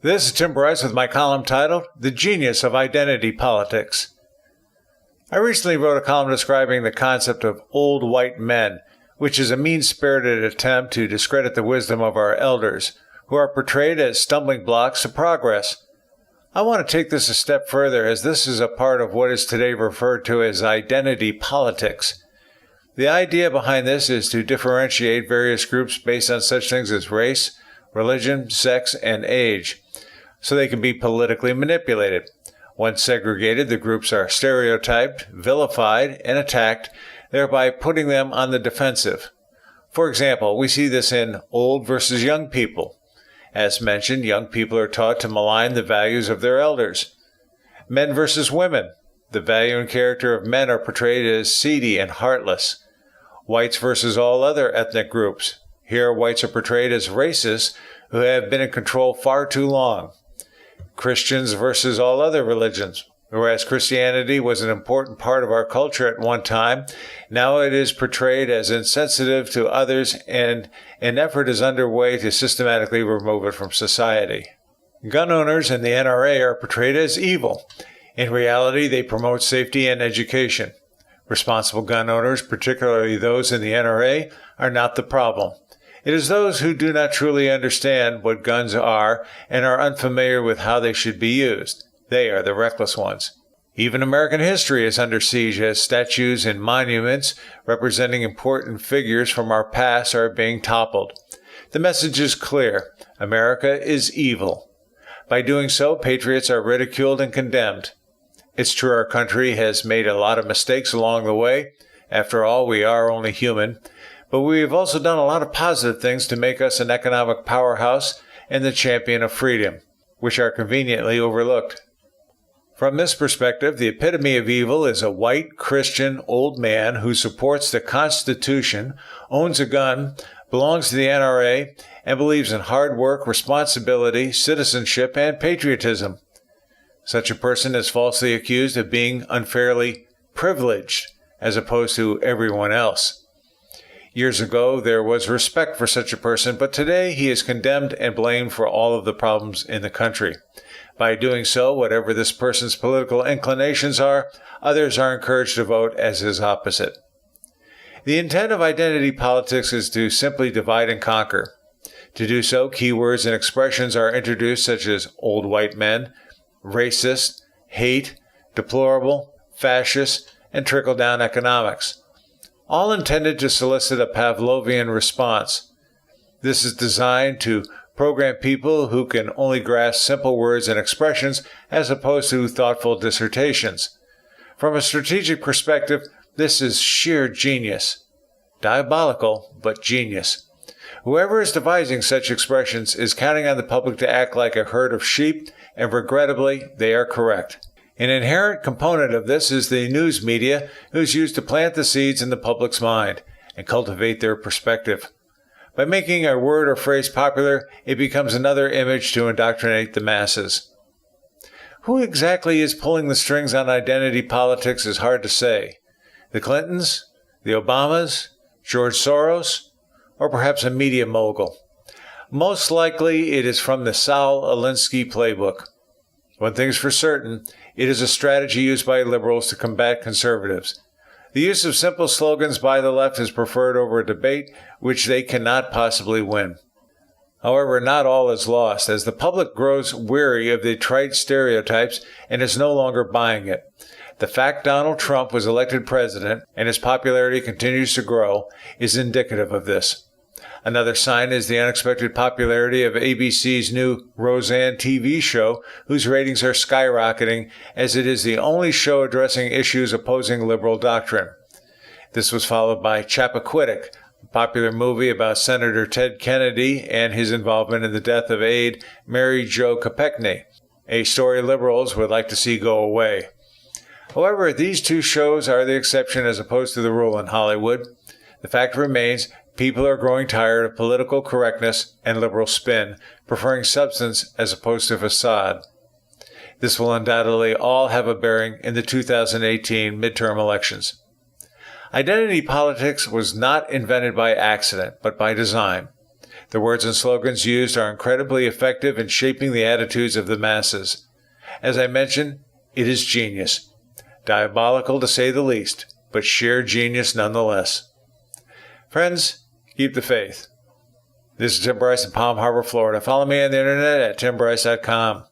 This is Tim Bryce with my column titled, The Genius of Identity Politics. I recently wrote a column describing the concept of old white men, which is a mean-spirited attempt to discredit the wisdom of our elders, who are portrayed as stumbling blocks to progress. I want to take this a step further, as this is a part of what is today referred to as identity politics. The idea behind this is to differentiate various groups based on such things as race, religion, sex, and age, so they can be politically manipulated. Once segregated, the groups are stereotyped, vilified, and attacked, thereby putting them on the defensive. For example, we see this in old versus young people. As mentioned, young people are taught to malign the values of their elders. Men versus women. The value and character of men are portrayed as seedy and heartless. Whites versus all other ethnic groups. Here, whites are portrayed as racists who have been in control far too long. Christians versus all other religions. Whereas Christianity was an important part of our culture at one time, now it is portrayed as insensitive to others, and an effort is underway to systematically remove it from society. Gun owners and the NRA are portrayed as evil. In reality, they promote safety and education. Responsible gun owners, particularly those in the NRA, are not the problem. It is those who do not truly understand what guns are and are unfamiliar with how they should be used. They are the reckless ones. Even American history is under siege as statues and monuments representing important figures from our past are being toppled. The message is clear. America is evil. By doing so, patriots are ridiculed and condemned. It's true our country has made a lot of mistakes along the way. After all, we are only human. But we have also done a lot of positive things to make us an economic powerhouse and the champion of freedom, which are conveniently overlooked. From this perspective, the epitome of evil is a white, Christian, old man who supports the Constitution, owns a gun, belongs to the NRA, and believes in hard work, responsibility, citizenship, and patriotism. Such a person is falsely accused of being unfairly privileged, as opposed to everyone else. Years ago, there was respect for such a person, but today he is condemned and blamed for all of the problems in the country. By doing so, whatever this person's political inclinations are, others are encouraged to vote as his opposite. The intent of identity politics is to simply divide and conquer. To do so, keywords and expressions are introduced such as old white men, racist, hate, deplorable, fascist, and trickle-down economics, all intended to solicit a Pavlovian response. This is designed to program people who can only grasp simple words and expressions as opposed to thoughtful dissertations. From a strategic perspective, this is sheer genius. Diabolical, but genius. Whoever is devising such expressions is counting on the public to act like a herd of sheep, and regrettably, they are correct. An inherent component of this is the news media, who is used to plant the seeds in the public's mind and cultivate their perspective. By making a word or phrase popular, it becomes another image to indoctrinate the masses. Who exactly is pulling the strings on identity politics is hard to say. The Clintons, the Obamas, George Soros, or perhaps a media mogul. Most likely it is from the Saul Alinsky playbook. One thing's for certain, it is a strategy used by liberals to combat conservatives. The use of simple slogans by the left is preferred over a debate which they cannot possibly win. However, not all is lost, as the public grows weary of the trite stereotypes and is no longer buying it. The fact Donald Trump was elected president, and his popularity continues to grow, is indicative of this. Another sign is the unexpected popularity of ABC's new Roseanne TV show, whose ratings are skyrocketing as it is the only show addressing issues opposing liberal doctrine. This was followed by Chappaquiddick, a popular movie about Senator Ted Kennedy and his involvement in the death of aide Mary Jo Kopechne, a story liberals would like to see go away. However, these two shows are the exception as opposed to the rule in Hollywood. The fact remains, people are growing tired of political correctness and liberal spin, preferring substance as opposed to facade. This will undoubtedly all have a bearing in the 2018 midterm elections. Identity politics was not invented by accident, but by design. The words and slogans used are incredibly effective in shaping the attitudes of the masses. As I mentioned, it is genius. Diabolical to say the least, but sheer genius nonetheless. Friends, keep the faith. This is Tim Bryce in Palm Harbor, Florida. Follow me on the internet at timbryce.com.